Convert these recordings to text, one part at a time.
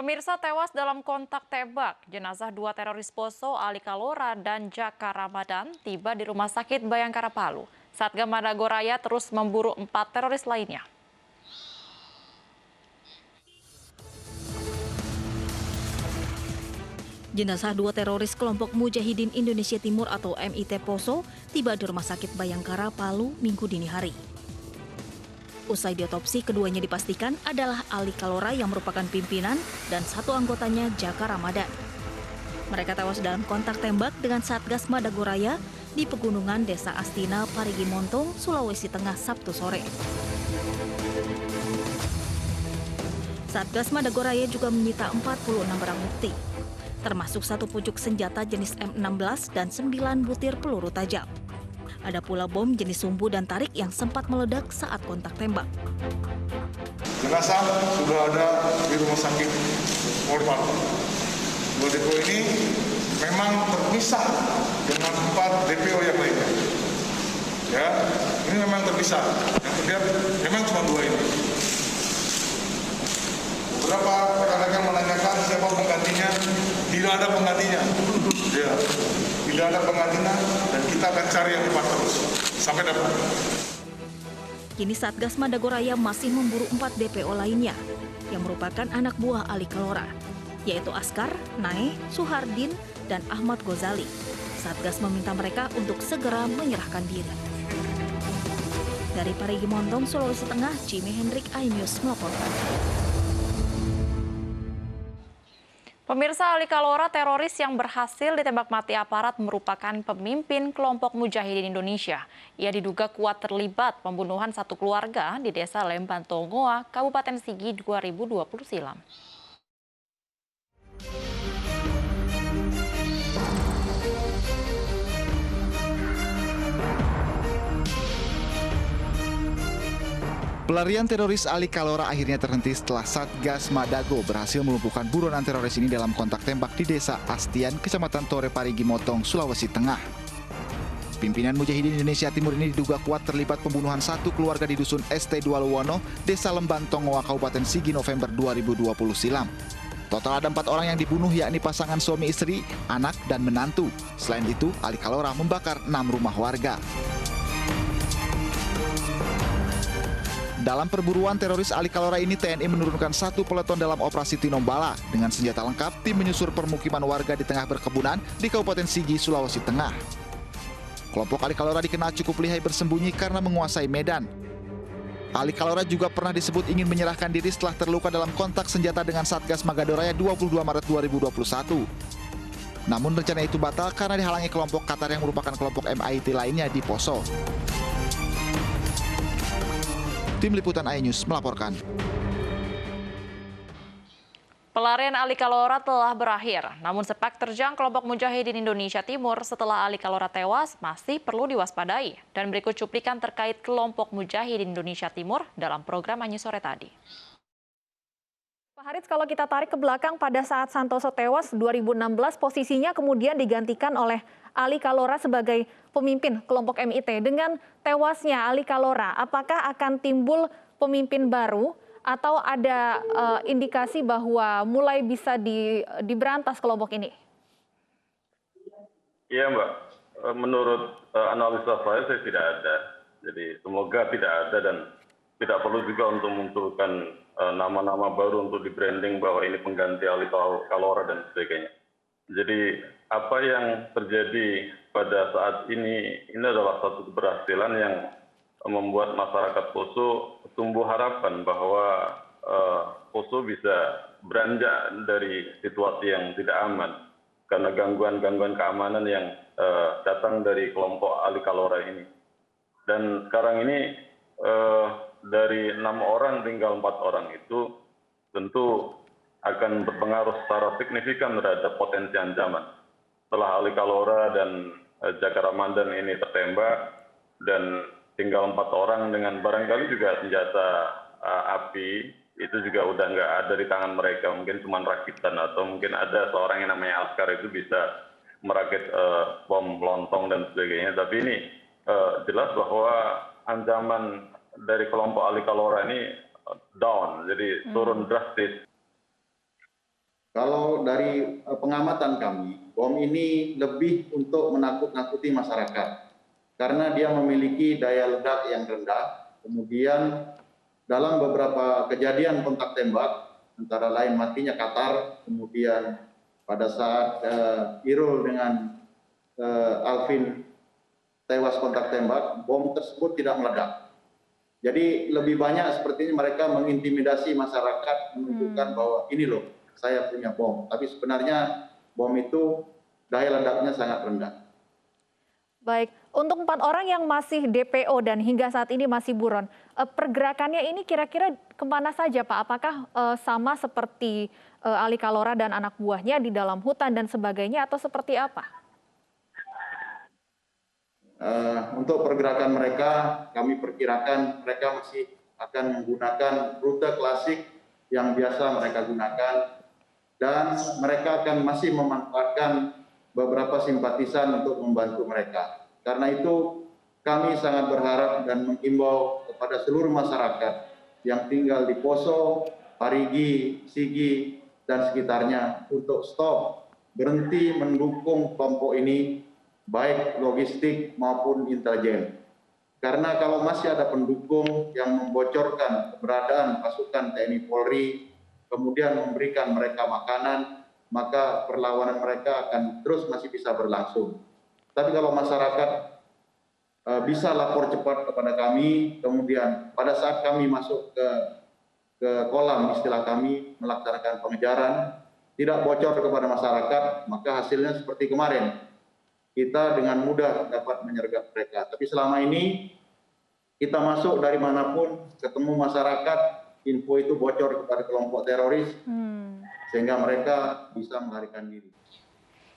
Pemirsa tewas dalam kontak tembak. Jenazah dua teroris Poso, Ali Kalora dan Jaka Ramadan tiba di Rumah Sakit Bayangkara Palu. Satgas Madagoraya terus memburu 4 teroris lainnya. Jenazah dua teroris kelompok Mujahidin Indonesia Timur atau MIT Poso tiba di Rumah Sakit Bayangkara Palu Minggu dini hari. Usai diotopsi, keduanya dipastikan adalah Ali Kalora yang merupakan pimpinan dan satu anggotanya Jaka Ramadan. Mereka tewas dalam kontak tembak dengan Satgas Madagoraya di pegunungan Desa Astina, Parigi Montong, Sulawesi Tengah, Sabtu sore. Satgas Madagoraya juga menyita 46 barang bukti, termasuk satu pucuk senjata jenis M16 dan 9 butir peluru tajam. Ada pula bom jenis sumbu dan tarik yang sempat meledak saat kontak tembak. Jenazah sudah ada di Rumah Sakit Polri Palu. Dua DPO ini memang terpisah dengan 4 DPO yang lainnya. Ya, ini memang terpisah. Yang terlihat memang cuma 2 ini. Beberapa rekan-rekan menanyakan siapa penggantinya, tidak ada penggantinya. Ya, tidak ada penggantinya dan kita akan cari yang tepat terus sampai dapat. Kini Satgas Madagoraya masih memburu 4 DPO lainnya yang merupakan anak buah Ali Kalora, yaitu Askar, Nae, Suhardin, dan Ahmad Gozali. Satgas meminta mereka untuk segera menyerahkan diri. Dari Parigi Montong, Sulawesi Tengah, Jimmy Hendrik, iNews melaporkan. Pemirsa, Ali Kalora, teroris yang berhasil ditembak mati aparat, merupakan pemimpin kelompok Mujahidin Indonesia. Ia diduga kuat terlibat pembunuhan satu keluarga di Desa Lemban Tongoa, Kabupaten Sigi 2020 silam. Pelarian teroris Ali Kalora akhirnya terhenti setelah Satgas Madago berhasil melumpuhkan buronan teroris ini dalam kontak tembak di Desa Astian, Kecamatan Tore Parigi Motong, Sulawesi Tengah. Pimpinan Mujahidin Indonesia Timur ini diduga kuat terlibat pembunuhan satu keluarga di Dusun ST2 Luwono, Desa Lemban Tongoa, Kabupaten Sigi November 2020 silam. Total ada 4 orang yang dibunuh, yakni pasangan suami istri, anak, dan menantu. Selain itu, Ali Kalora membakar 6 rumah warga. Dalam perburuan teroris Ali Kalora ini, TNI menurunkan 1 peleton dalam operasi Tinombala. Dengan senjata lengkap, tim menyusur permukiman warga di tengah perkebunan di Kabupaten Sigi, Sulawesi Tengah. Kelompok Ali Kalora dikenal cukup lihai bersembunyi karena menguasai medan. Ali Kalora juga pernah disebut ingin menyerahkan diri setelah terluka dalam kontak senjata dengan Satgas Madagoraya 22 Maret 2021. Namun rencana itu batal karena dihalangi kelompok Qatar yang merupakan kelompok MIT lainnya di Poso. Tim Liputan iNews melaporkan. Pelarian Ali Kalora telah berakhir, namun sepak terjang kelompok Mujahidin Indonesia Timur setelah Ali Kalora tewas masih perlu diwaspadai. Dan berikut cuplikan terkait kelompok Mujahidin Indonesia Timur dalam program iNews sore tadi. Pak Haritz, kalau kita tarik ke belakang pada saat Santoso tewas 2016, posisinya kemudian digantikan oleh Ali Kalora sebagai pemimpin kelompok MIT. Dengan tewasnya Ali Kalora, apakah akan timbul pemimpin baru atau ada indikasi bahwa mulai bisa diberantas kelompok ini? Iya Mbak, menurut analisa saya tidak ada. Jadi semoga tidak ada dan tidak perlu juga untuk memunculkan nama-nama baru untuk di-branding bahwa ini pengganti Ali Kalora dan sebagainya. Jadi apa yang terjadi pada saat ini adalah satu keberhasilan yang membuat masyarakat Poso tumbuh harapan bahwa Poso bisa beranjak dari situasi yang tidak aman karena gangguan-gangguan keamanan yang datang dari kelompok Ali Kalora ini. Dan sekarang ini dari 6 orang tinggal 4 orang itu tentu akan berpengaruh secara signifikan terhadap potensi ancaman. Setelah Ali Kalora dan Jaka Ramadan ini tertembak dan tinggal 4 orang dengan barangkali juga senjata api, itu juga udah nggak ada di tangan mereka, mungkin cuma rakitan atau mungkin ada seorang yang namanya Askar itu bisa merakit bom lontong dan sebagainya. Tapi ini jelas bahwa ancaman dari kelompok Ali Kalora ini down, jadi turun drastis. Kalau dari pengamatan kami, bom ini lebih untuk menakut-nakuti masyarakat karena dia memiliki daya ledak yang rendah. Kemudian dalam beberapa kejadian kontak tembak, antara lain matinya Qatar, kemudian pada saat Irul dengan Alvin tewas kontak tembak, bom tersebut tidak meledak. Jadi lebih banyak sepertinya mereka mengintimidasi masyarakat, menunjukkan bahwa ini loh, saya punya bom. Tapi sebenarnya bom itu daya ledaknya sangat rendah. Baik, untuk 4 orang yang masih DPO dan hingga saat ini masih buron, pergerakannya ini kira-kira kemana saja Pak? Apakah sama seperti Ali Kalora dan anak buahnya di dalam hutan dan sebagainya atau seperti apa? Untuk pergerakan mereka, kami perkirakan mereka masih akan menggunakan rute klasik yang biasa mereka gunakan, dan mereka akan masih memanfaatkan beberapa simpatisan untuk membantu mereka. Karena itu kami sangat berharap dan mengimbau kepada seluruh masyarakat yang tinggal di Poso, Parigi, Sigi, dan sekitarnya untuk stop, berhenti mendukung kelompok ini, baik logistik maupun intelijen. Karena kalau masih ada pendukung yang membocorkan keberadaan pasukan TNI Polri, kemudian memberikan mereka makanan, maka perlawanan mereka akan terus masih bisa berlangsung. Tapi kalau masyarakat bisa lapor cepat kepada kami, kemudian pada saat kami masuk ke kolam, istilah kami, melaksanakan pengejaran, tidak bocor kepada masyarakat, maka hasilnya seperti kemarin. Kita dengan mudah dapat menyergap mereka. Tapi selama ini kita masuk dari manapun, ketemu masyarakat, info itu bocor kepada kelompok teroris, sehingga mereka bisa melarikan diri.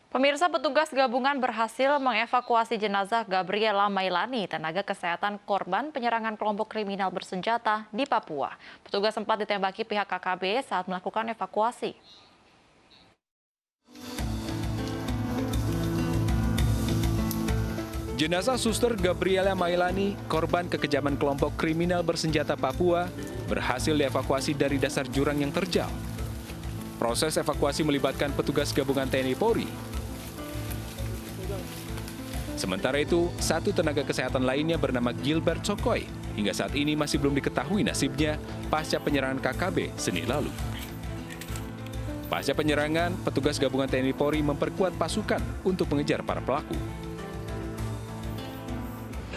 Pemirsa, petugas gabungan berhasil mengevakuasi jenazah Gabriela Mailani, tenaga kesehatan korban penyerangan kelompok kriminal bersenjata di Papua. Petugas sempat ditembaki pihak KKB saat melakukan evakuasi. Jenazah Suster Gabriela Mailani, korban kekejaman kelompok kriminal bersenjata Papua, berhasil dievakuasi dari dasar jurang yang terjal. Proses evakuasi melibatkan petugas gabungan TNI Polri. Sementara itu, satu tenaga kesehatan lainnya bernama Gilbert Sokoy hingga saat ini masih belum diketahui nasibnya pasca penyerangan KKB Senin lalu. Pasca penyerangan, petugas gabungan TNI Polri memperkuat pasukan untuk mengejar para pelaku.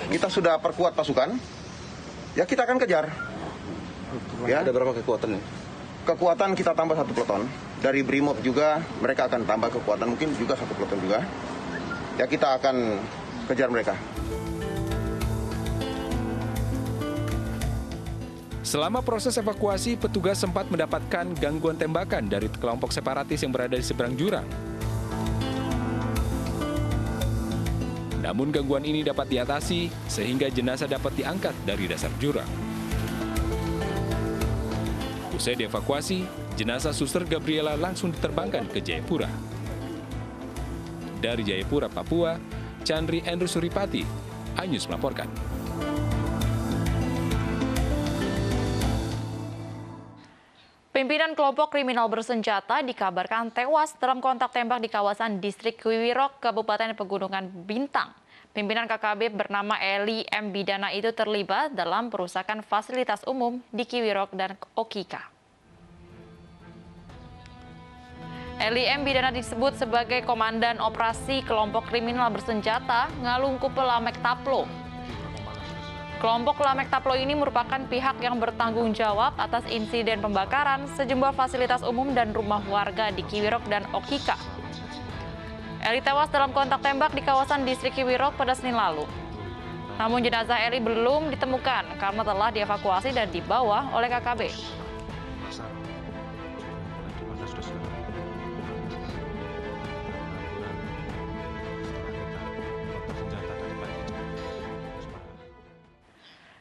Kita sudah perkuat pasukan, ya kita akan kejar. Ya. Ada berapa kekuatan nih? Kekuatan kita tambah 1 peleton. Dari Brimob juga mereka akan tambah kekuatan, mungkin juga 1 peleton juga. Ya kita akan kejar mereka. Selama proses evakuasi, petugas sempat mendapatkan gangguan tembakan dari kelompok separatis yang berada di seberang jurang. Namun gangguan ini dapat diatasi sehingga jenazah dapat diangkat dari dasar jurang. Usai dievakuasi, jenazah Suster Gabriela langsung diterbangkan ke Jayapura. Dari Jayapura, Papua, Chandri Andrew Suripati, iNews melaporkan. Pimpinan kelompok kriminal bersenjata dikabarkan tewas dalam kontak tembak di kawasan distrik Kiwirok, Kabupaten Pegunungan Bintang. Pimpinan KKB bernama Eli M. Bidana itu terlibat dalam perusakan fasilitas umum di Kiwirok dan Okika. Eli M. Bidana disebut sebagai komandan operasi kelompok kriminal bersenjata Ngalungkupe Lamek Taplo. Kelompok Lamek Taplo ini merupakan pihak yang bertanggung jawab atas insiden pembakaran sejumlah fasilitas umum dan rumah warga di Kiwirok dan Okika. Eli tewas dalam kontak tembak di kawasan distrik Kiwirok pada Senin lalu. Namun jenazah Eli belum ditemukan karena telah dievakuasi dan dibawa oleh KKB.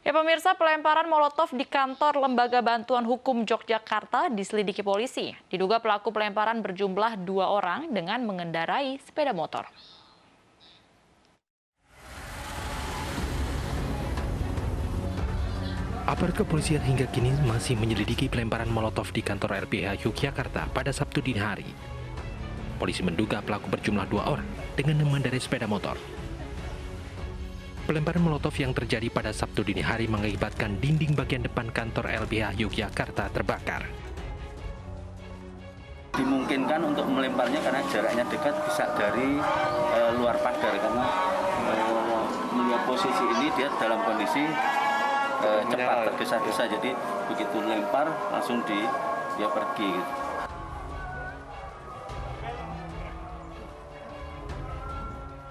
Ya pemirsa, pelemparan molotov di kantor Lembaga Bantuan Hukum Yogyakarta diselidiki polisi. Diduga pelaku pelemparan berjumlah 2 orang dengan mengendarai sepeda motor. Aparat kepolisian hingga kini masih menyelidiki pelemparan molotov di kantor LBH Yogyakarta pada Sabtu dini hari. Polisi menduga pelaku berjumlah 2 orang dengan mengendarai sepeda motor. Pelemparan molotov yang terjadi pada Sabtu dini hari mengakibatkan dinding bagian depan kantor LBH Yogyakarta terbakar. Dimungkinkan untuk melemparnya karena jaraknya dekat, bisa dari luar pagar, karena melihat posisi ini dia dalam kondisi cepat tergesa-gesa, jadi begitu lempar langsung dia pergi.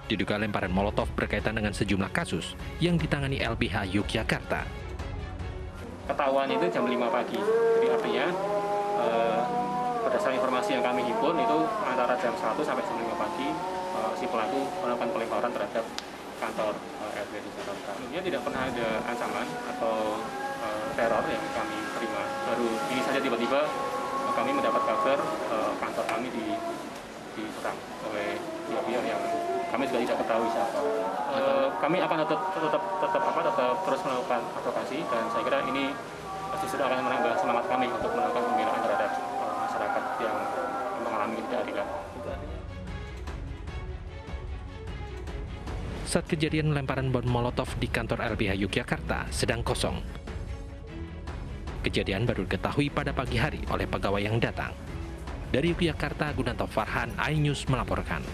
Diduga lemparan molotov berkaitan dengan sejumlah kasus yang ditangani LBH Yogyakarta. Ketahuan itu jam 5 pagi, jadi artinya berdasarkan informasi yang kami himpun itu antara jam 1 sampai jam 5 pagi si pelaku melakukan pelemparan terhadap kantor LBH Yogyakarta. Dia tidak pernah ada ancaman atau teror yang kami terima. Baru ini saja tiba-tiba kami mendapat kabar kantor kami diserang oleh pihak-pihak yang kami juga tidak ketahui siapa. Kami akan tetap terus melakukan advokasi, dan saya kira ini justru akan menambah semangat kami untuk melakukan pembinaan terhadap masyarakat yang mengalami ketidakadilan. Saat kejadian lemparan bom molotov di kantor LBH Yogyakarta sedang kosong. Kejadian baru diketahui pada pagi hari oleh pegawai yang datang. Dari Yogyakarta, Gunanto Farhan, iNews melaporkan.